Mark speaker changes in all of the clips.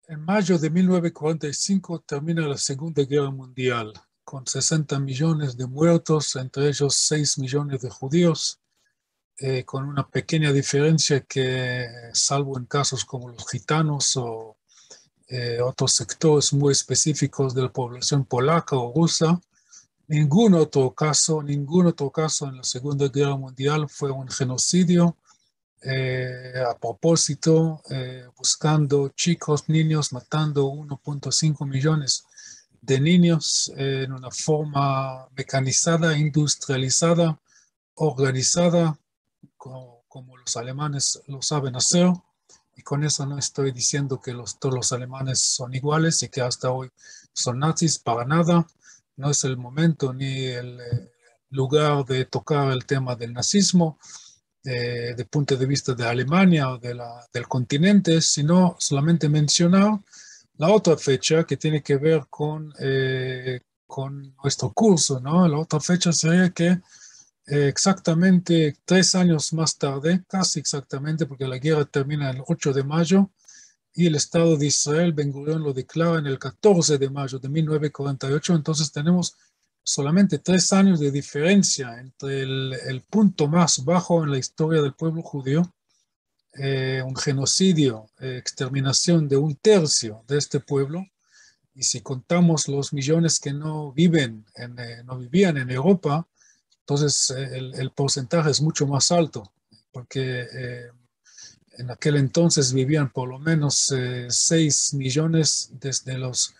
Speaker 1: En mayo de 1945 termina la Segunda Guerra Mundial, con 60 millones de muertos, entre ellos 6 millones de judíos, con una pequeña diferencia que, salvo en casos como los gitanos o otros sectores muy específicos de la población polaca o rusa, ningún otro caso en la Segunda Guerra Mundial fue un genocidio a propósito, buscando chicos, niños, matando 1.5 millones de niños en una forma mecanizada, industrializada, organizada, como los alemanes lo saben hacer. Y con eso no estoy diciendo que todos los alemanes son iguales y que hasta hoy son nazis, para nada. No es el momento ni el lugar de tocar el tema del nazismo de punto de vista de Alemania o del continente, sino solamente mencionar la otra fecha que tiene que ver con nuestro curso, ¿no? La otra fecha sería que exactamente 3 años más tarde, casi exactamente, porque la guerra termina el 8 de mayo y el Estado de Israel, Ben-Gurión lo declara en el 14 de mayo de 1948, entonces tenemos solamente 3 años de diferencia entre el punto más bajo en la historia del pueblo judío, un genocidio, exterminación de 1/3 de este pueblo, y si contamos los millones que no vivían en Europa, entonces el porcentaje es mucho más alto, porque en aquel entonces vivían por lo menos 6 millones desde los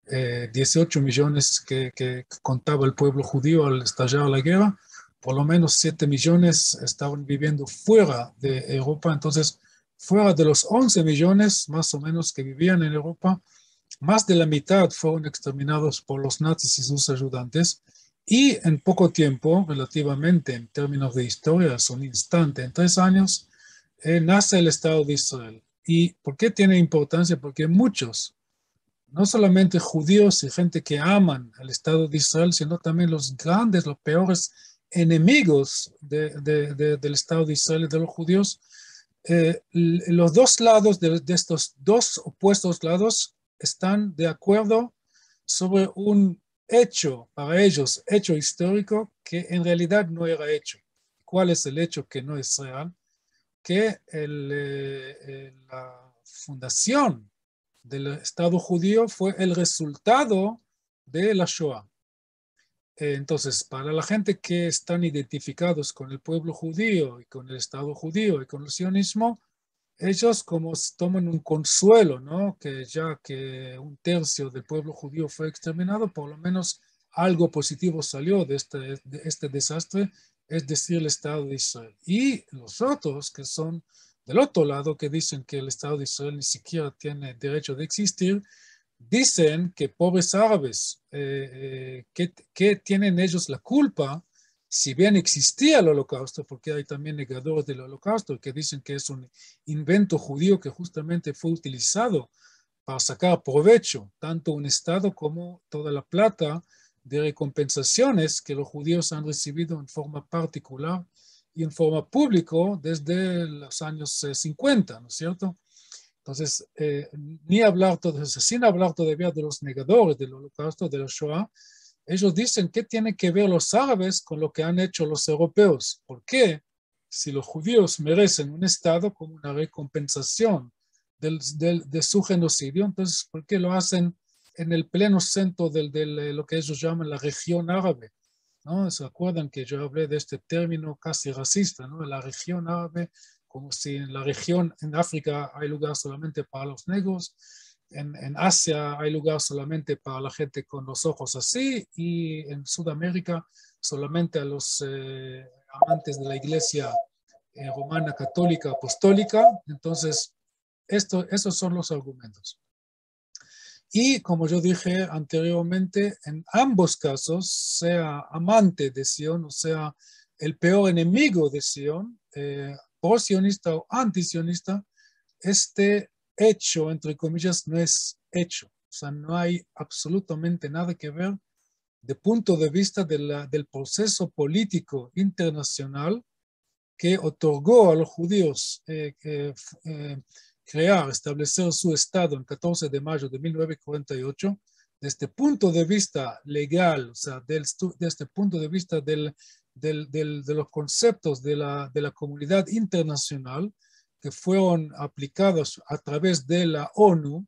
Speaker 1: 18 millones que contaba el pueblo judío al estallar la guerra. Por lo menos 7 millones estaban viviendo fuera de Europa. Entonces, fuera de los 11 millones más o menos que vivían en Europa, más de la mitad fueron exterminados por los nazis y sus ayudantes. Y en poco tiempo, relativamente en términos de historia, es un instante, en 3 años, nace el Estado de Israel. ¿Y por qué tiene importancia? Porque muchos, no solamente judíos y gente que aman al Estado de Israel, sino también los grandes, los peores enemigos del Estado de Israel y de los judíos, los dos lados de estos dos opuestos lados están de acuerdo sobre un hecho, para ellos, hecho histórico, que en realidad no era hecho. ¿Cuál es el hecho que no es real? Que la fundación del Estado judío fue el resultado de la Shoah. Entonces, para la gente que están identificados con el pueblo judío y con el Estado judío y con el sionismo, ellos como toman un consuelo, ¿no? Que ya que 1/3 del pueblo judío fue exterminado, por lo menos algo positivo salió de este desastre, es decir, el Estado de Israel. Y los otros que son del otro lado, que dicen que el Estado de Israel ni siquiera tiene derecho de existir, dicen que pobres árabes, que tienen ellos la culpa, si bien existía el holocausto, porque hay también negadores del holocausto que dicen que es un invento judío que justamente fue utilizado para sacar provecho, tanto un Estado como toda la plata de recompensaciones que los judíos han recibido en forma particular y en forma pública desde los años 50, ¿no es cierto? Entonces, sin hablar todavía de los negadores del holocausto, de la Shoah, ellos dicen qué tienen que ver los árabes con lo que han hecho los europeos. ¿Por qué? Si los judíos merecen un Estado como una recompensación de su genocidio, entonces, ¿por qué lo hacen en el pleno centro de lo que ellos llaman la región árabe? ¿No? ¿Se acuerdan que yo hablé de este término casi racista, ¿no? La región árabe, como si en la región, en África hay lugar solamente para los negros, en Asia hay lugar solamente para la gente con los ojos así, y en Sudamérica solamente a los amantes de la iglesia romana, católica, apostólica. Entonces, esos son los argumentos. Y como yo dije anteriormente, en ambos casos, sea amante de Sion o sea el peor enemigo de Sion, pro-sionista o anti-sionista, este hecho, entre comillas, no es hecho. O sea, no hay absolutamente nada que ver de punto de vista del proceso político internacional que otorgó a los judíos establecer su estado el 14 de mayo de 1948, desde el punto de vista legal, o sea, desde el punto de vista de los conceptos de la comunidad internacional que fueron aplicados a través de la ONU,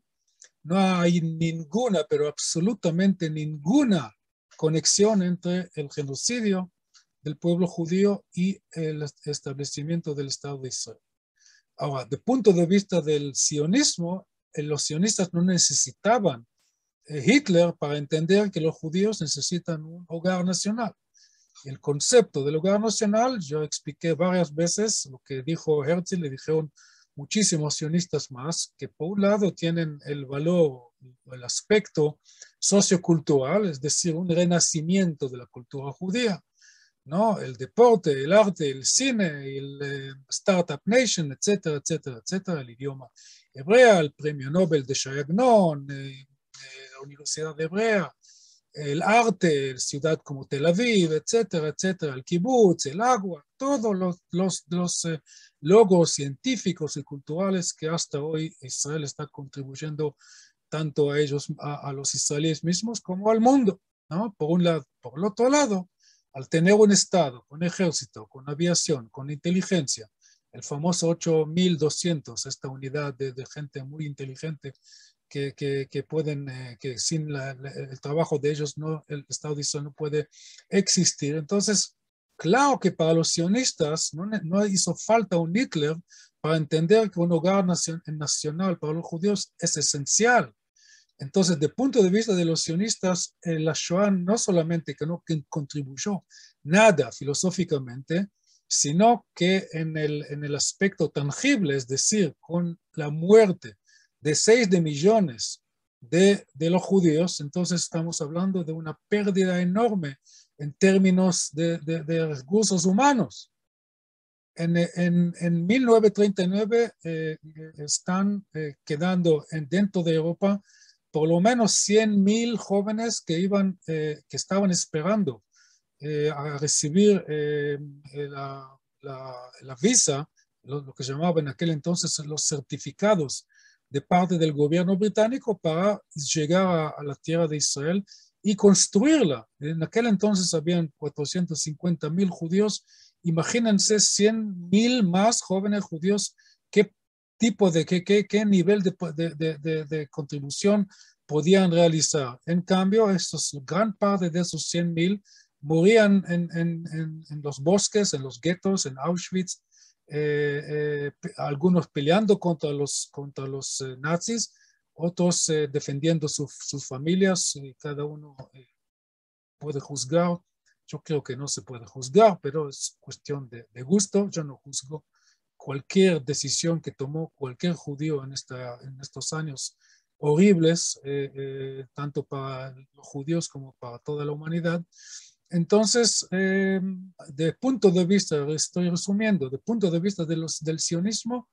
Speaker 1: no hay ninguna, pero absolutamente ninguna conexión entre el genocidio del pueblo judío y el establecimiento del Estado de Israel. Ahora, desde el punto de vista del sionismo, los sionistas no necesitaban Hitler para entender que los judíos necesitan un hogar nacional. El concepto del hogar nacional, yo expliqué varias veces lo que dijo Herzl, le dijeron muchísimos sionistas más, que por un lado tienen el valor, el aspecto sociocultural, es decir, un renacimiento de la cultura judía, ¿no? El deporte, el arte, el cine, el Startup Nation, etcétera, etcétera, etcétera, el idioma hebrea, el premio Nobel de Shai Agnon, la Universidad Hebrea, el arte, la ciudad como Tel Aviv, etcétera, etcétera, el kibutz, el agua, todos los logros científicos y culturales que hasta hoy Israel está contribuyendo tanto a ellos, a los israelíes mismos, como al mundo, ¿no? Por un lado. Por el otro lado, al tener un Estado, con ejército, con aviación, con inteligencia, el famoso 8200, esta unidad de gente muy inteligente que pueden, que sin el trabajo de ellos no, el Estado de Israel no puede existir. Entonces, claro que para los sionistas no hizo falta un Hitler para entender que un hogar nacional para los judíos es esencial. Entonces, desde el punto de vista de los sionistas, la Shoah no solamente que no contribuyó nada filosóficamente, sino que en el aspecto tangible, es decir, con la muerte de 6 millones de los judíos, entonces estamos hablando de una pérdida enorme en términos de recursos humanos. En 1939 están quedando dentro de Europa por lo menos 100,000 jóvenes que estaban esperando a recibir la visa, lo que llamaban en aquel entonces los certificados de parte del gobierno británico para llegar a la tierra de Israel y construirla. En aquel entonces habían 450,000 judíos. Imagínense 100,000 más jóvenes judíos, qué tipo qué nivel de contribución podían realizar. En cambio, gran parte de esos 100,000 morían en los bosques, en los guetos, en Auschwitz, algunos peleando contra los nazis, otros defendiendo sus familias, y cada uno puede juzgar. Yo creo que no se puede juzgar, pero es cuestión de gusto. Yo no juzgo cualquier decisión que tomó cualquier judío en estos años horribles, tanto para los judíos como para toda la humanidad. Entonces, de punto de vista, estoy resumiendo, de punto de vista del sionismo,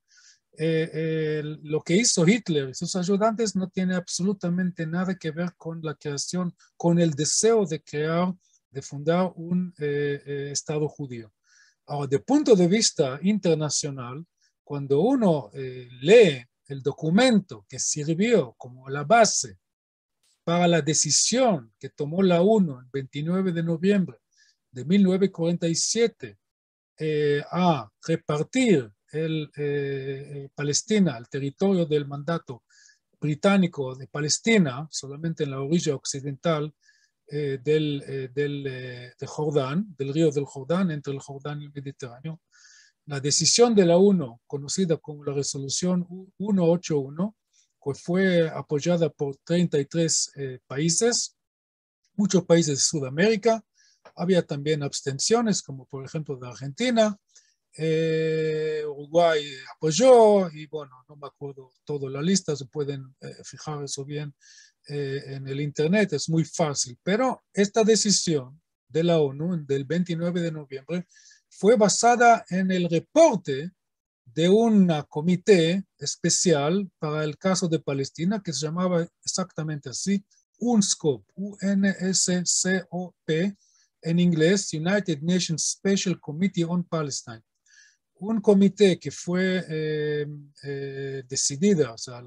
Speaker 1: lo que hizo Hitler y sus ayudantes no tiene absolutamente nada que ver con la creación, con el deseo de crear, de fundar un Estado judío. Ahora, de punto de vista internacional, cuando uno lee el documento que sirvió como la base para la decisión que tomó la ONU el 29 de noviembre de 1947 a repartir Palestina, el territorio del mandato británico de Palestina, solamente en la orilla occidental de Jordán, del río del Jordán, entre el Jordán y el Mediterráneo. La decisión de la ONU, conocida como la resolución 181, que fue apoyada por 33 países, muchos países de Sudamérica. Había también abstenciones, como por ejemplo de Argentina. Uruguay apoyó, y bueno, no me acuerdo toda la lista, se pueden fijar eso bien en el internet, es muy fácil. Pero esta decisión de la ONU del 29 de noviembre fue basada en el reporte de un comité especial para el caso de Palestina que se llamaba exactamente así, UNSCOP, UNSCOP, en inglés, United Nations Special Committee on Palestine. un comité que fue decidida, o sea,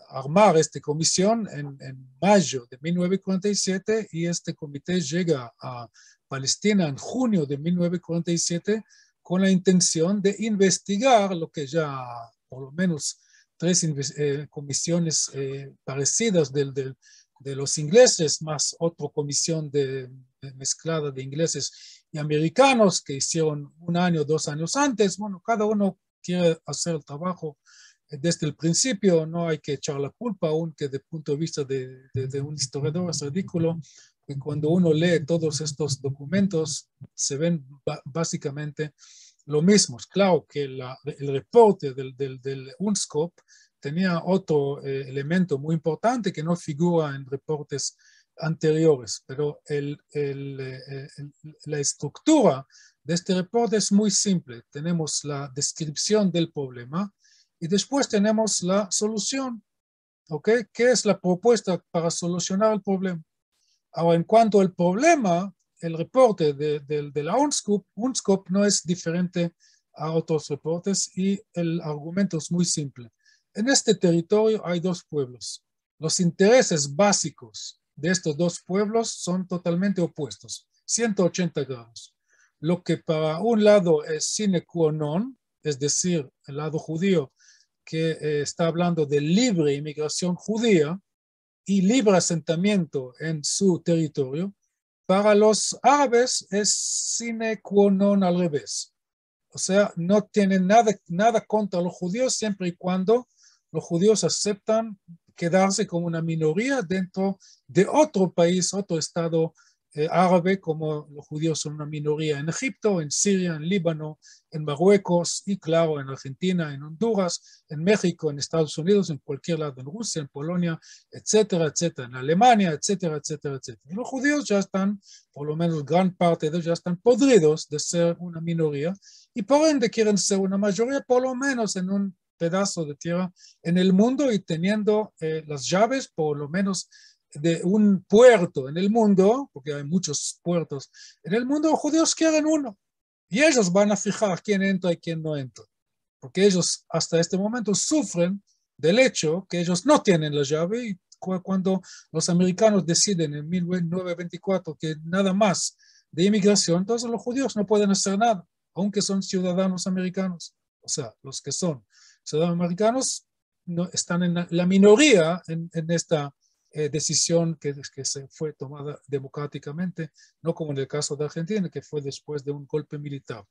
Speaker 1: armar esta comisión en mayo de 1947 y este comité llega a Palestina en junio de 1947 con la intención de investigar lo que ya por lo menos tres comisiones parecidas de los ingleses, más otra comisión mezclada de ingleses y americanos que hicieron 1 año, 2 años antes. Bueno, cada uno quiere hacer el trabajo desde el principio, no hay que echar la culpa, aunque desde el punto de vista de un historiador es ridículo, que cuando uno lee todos estos documentos se ven básicamente lo mismo. Claro que el reporte del UNSCOP tenía otro elemento muy importante que no figura en reportes anteriores, pero la estructura de este reporte es muy simple. Tenemos la descripción del problema y después tenemos la solución, ¿ok? ¿Qué es la propuesta para solucionar el problema? Ahora, en cuanto al problema, el reporte de la UNSCOP no es diferente a otros reportes y el argumento es muy simple. En este territorio hay 2 pueblos. Los intereses básicos de estos 2 pueblos son totalmente opuestos, 180 grados. Lo que para un lado es sine qua non, es decir, el lado judío que está hablando de libre inmigración judía y libre asentamiento en su territorio, para los árabes es sine qua non al revés. O sea, no tienen nada contra los judíos siempre y cuando los judíos aceptan quedarse como una minoría dentro de otro país, otro estado árabe, como los judíos son una minoría en Egipto, en Siria, en Líbano, en Marruecos y claro, en Argentina, en Honduras, en México, en Estados Unidos, en cualquier lado, en Rusia, en Polonia, etcétera, etcétera, en Alemania, etcétera, etcétera, etcétera. Y los judíos ya están, por lo menos gran parte de ellos ya están podridos de ser una minoría y por ende quieren ser una mayoría, por lo menos en un pedazo de tierra en el mundo y teniendo las llaves, por lo menos de un puerto en el mundo, porque hay muchos puertos en el mundo, los judíos quieren uno. Y ellos van a fijar quién entra y quién no entra. Porque ellos hasta este momento sufren del hecho que ellos no tienen la llave y cuando los americanos deciden en 1924 que nada más de inmigración, entonces los judíos no pueden hacer nada, aunque son ciudadanos americanos. O sea, los que son ciudadanos americanos no, están en la minoría en esta decisión que se fue tomada democráticamente, no como en el caso de Argentina, que fue después de un golpe militar.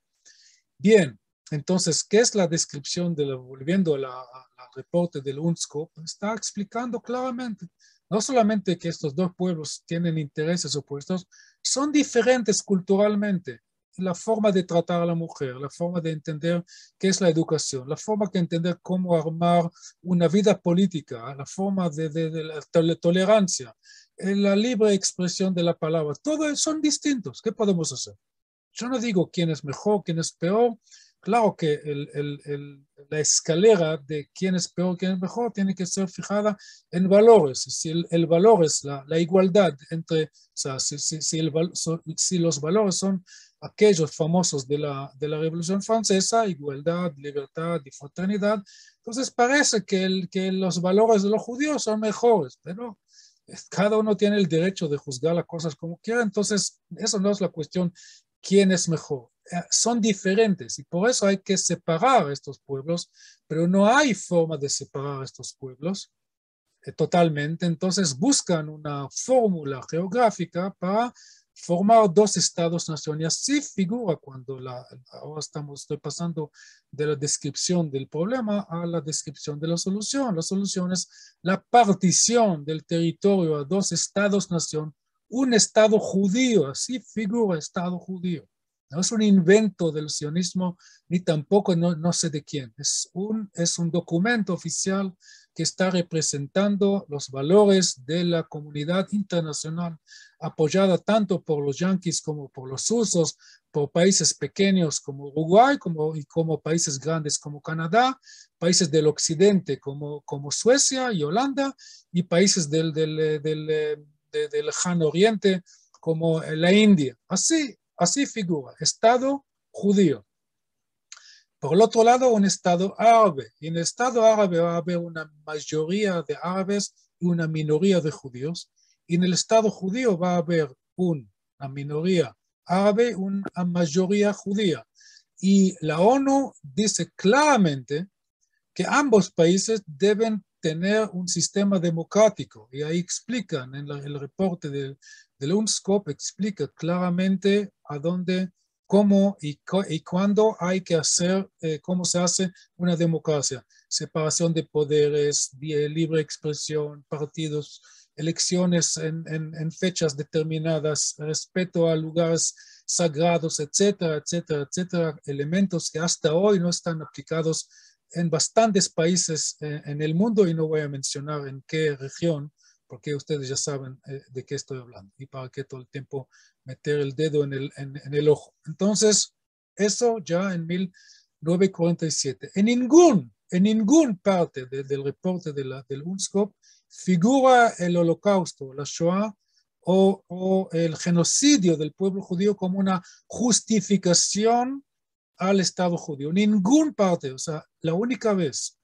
Speaker 1: Bien, entonces, ¿qué es la descripción volviendo al reporte del UNSCOP? Está explicando claramente, no solamente que estos 2 pueblos tienen intereses opuestos, son diferentes culturalmente. La forma de tratar a la mujer, la forma de entender qué es la educación, la forma de entender cómo armar una vida política, la forma de la tolerancia, la libre expresión de la palabra, todos son distintos. ¿Qué podemos hacer? Yo no digo quién es mejor, quién es peor. Claro que la escalera de quién es peor, quién es mejor, tiene que ser fijada en valores. Si el valor es la igualdad entre, o sea, si los valores son aquellos famosos de la Revolución Francesa, igualdad, libertad y fraternidad, entonces parece que los valores de los judíos son mejores, pero cada uno tiene el derecho de juzgar las cosas como quiera, entonces eso no es la cuestión quién es mejor. Son diferentes y por eso hay que separar estos pueblos, pero no hay forma de separar estos pueblos totalmente. Entonces buscan una fórmula geográfica para formar 2 estados-nación. Y así figura cuando ahora estoy pasando de la descripción del problema a la descripción de la solución. La solución es la partición del territorio a 2 estados-nación, un estado judío, así figura estado judío. No es un invento del sionismo, ni tampoco no sé de quién. Es un documento oficial que está representando los valores de la comunidad internacional, apoyada tanto por los yanquis como por los rusos, por países pequeños como Uruguay y como países grandes como Canadá, países del occidente como Suecia y Holanda, y países del lejano oriente como la India. Así figura, Estado judío. Por el otro lado, un Estado árabe. Y en el Estado árabe va a haber una mayoría de árabes y una minoría de judíos. Y en el Estado judío va a haber una minoría árabe y una mayoría judía. Y la ONU dice claramente que ambos países deben tener un sistema democrático. Y ahí explican, en el reporte del UNSCOP, explica claramente a dónde, cómo y cuándo hay que hacer, cómo se hace una democracia. Separación de poderes, libre expresión, partidos, elecciones en fechas determinadas, respeto a lugares sagrados, etcétera, etcétera, etcétera, elementos que hasta hoy no están aplicados en bastantes países en el mundo, y no voy a mencionar en qué región, porque ustedes ya saben de qué estoy hablando y para qué todo el tiempo meter el dedo en el ojo. Entonces, eso ya en 1947. En ningún parte del reporte del UNSCOP figura el holocausto, la Shoah, o el genocidio del pueblo judío como una justificación al Estado judío. Ningún parte, o sea, la única vez,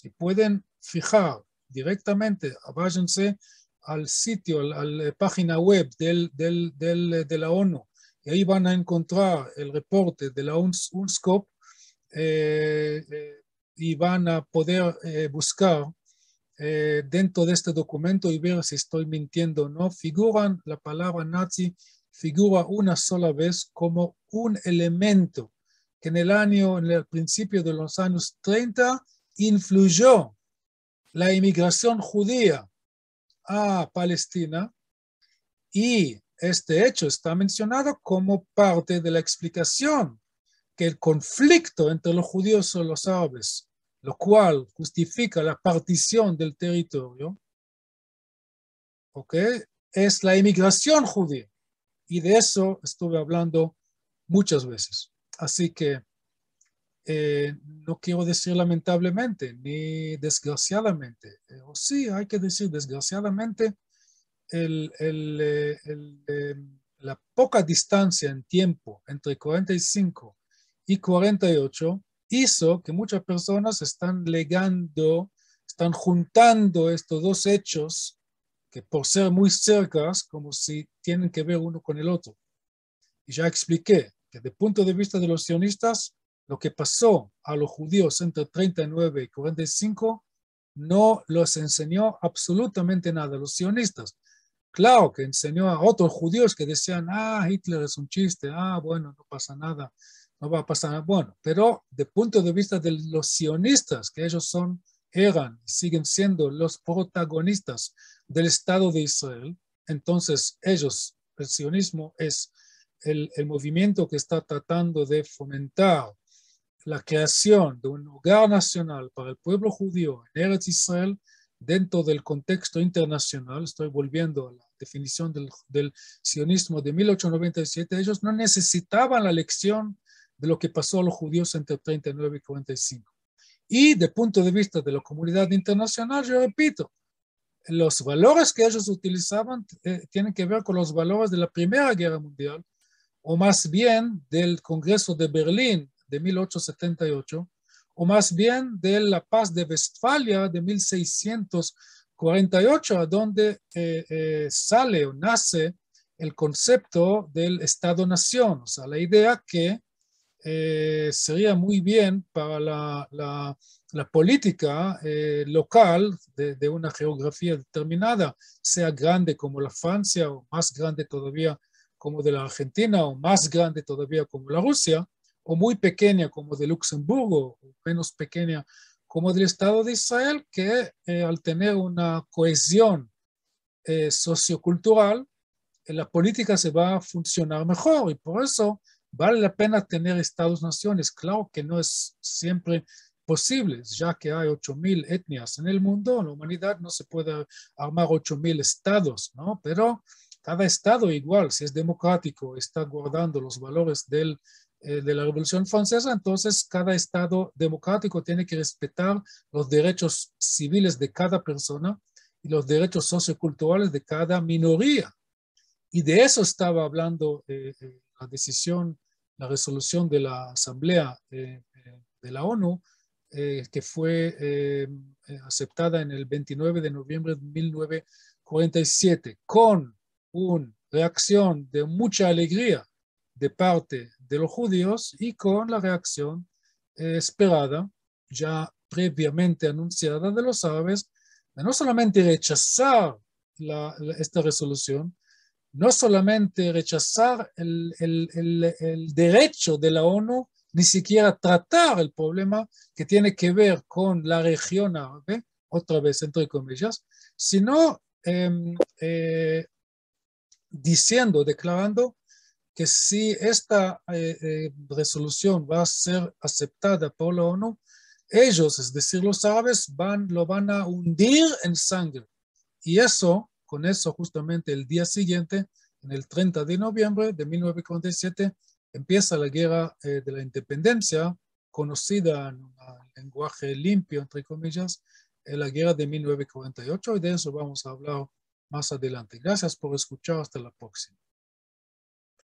Speaker 1: y pueden fijar directamente, váyanse al sitio, a la página web de la ONU, y ahí van a encontrar el reporte de la UNSCOP, y van a poder buscar dentro de este documento y ver si estoy mintiendo o no. Figuran la palabra nazi, figura una sola vez como un elemento que en el principio de los años 30 influyó la inmigración judía a Palestina, y este hecho está mencionado como parte de la explicación que el conflicto entre los judíos y los árabes, lo cual justifica la partición del territorio, ¿ok?, es la inmigración judía. Y de eso estuve hablando muchas veces. Así que no quiero decir lamentablemente ni desgraciadamente, o sí, hay que decir desgraciadamente, la poca distancia en tiempo entre 45 y 48 hizo que muchas personas están juntando estos dos hechos que por ser muy cercas, como si tienen que ver uno con el otro. Y ya expliqué que desde el punto de vista de los sionistas, lo que pasó a los judíos entre 39 y 45 no los enseñó absolutamente nada a los sionistas. Claro que enseñó a otros judíos que decían, Hitler es un chiste, bueno, no pasa nada, no va a pasar nada. Bueno, pero desde el punto de vista de los sionistas, que ellos eran y siguen siendo los protagonistas del Estado de Israel, entonces ellos, el sionismo es el movimiento que está tratando de fomentar la creación de un hogar nacional para el pueblo judío en Eretz Israel dentro del contexto internacional. Estoy volviendo a la definición del sionismo de 1897. Ellos no necesitaban la lección de lo que pasó a los judíos entre 39 y 45. Y de punto de vista de la comunidad internacional, yo repito, los valores que ellos utilizaban tienen que ver con los valores de la Primera Guerra Mundial, o más bien del Congreso de Berlín de 1878, o más bien de la Paz de Westfalia de 1648, a donde sale o nace el concepto del Estado-Nación, o sea, la idea que sería muy bien para la política local de una geografía determinada, sea grande como la Francia o más grande todavía como de la Argentina, o más grande todavía como la Rusia, o muy pequeña como de Luxemburgo, o menos pequeña como del Estado de Israel, que al tener una cohesión sociocultural, la política se va a funcionar mejor, y por eso vale la pena tener estados-naciones. Claro que no es siempre posible, ya que hay 8,000 etnias en el mundo, en la humanidad no se puede armar 8,000 estados, ¿no? Pero cada estado igual, si es democrático, está guardando los valores de la Revolución Francesa, entonces cada estado democrático tiene que respetar los derechos civiles de cada persona y los derechos socioculturales de cada minoría. Y de eso estaba hablando la decisión la resolución de la Asamblea de la ONU, que fue aceptada en el 29 de noviembre de 1947, con una reacción de mucha alegría de parte de los judíos y con la reacción esperada, ya previamente anunciada de los árabes, de no solamente rechazar esta resolución, no solamente rechazar el derecho de la ONU, ni siquiera tratar el problema que tiene que ver con la región árabe, otra vez entre comillas, sino diciendo, declarando que si esta resolución va a ser aceptada por la ONU, ellos, es decir, los árabes, lo van a hundir en sangre. Y eso, con eso justamente el día siguiente, en el 30 de noviembre de 1947, empieza la guerra de la independencia, conocida en un lenguaje limpio, entre comillas, la guerra de 1948, y de eso vamos a hablar más adelante. Gracias por escuchar, hasta la próxima.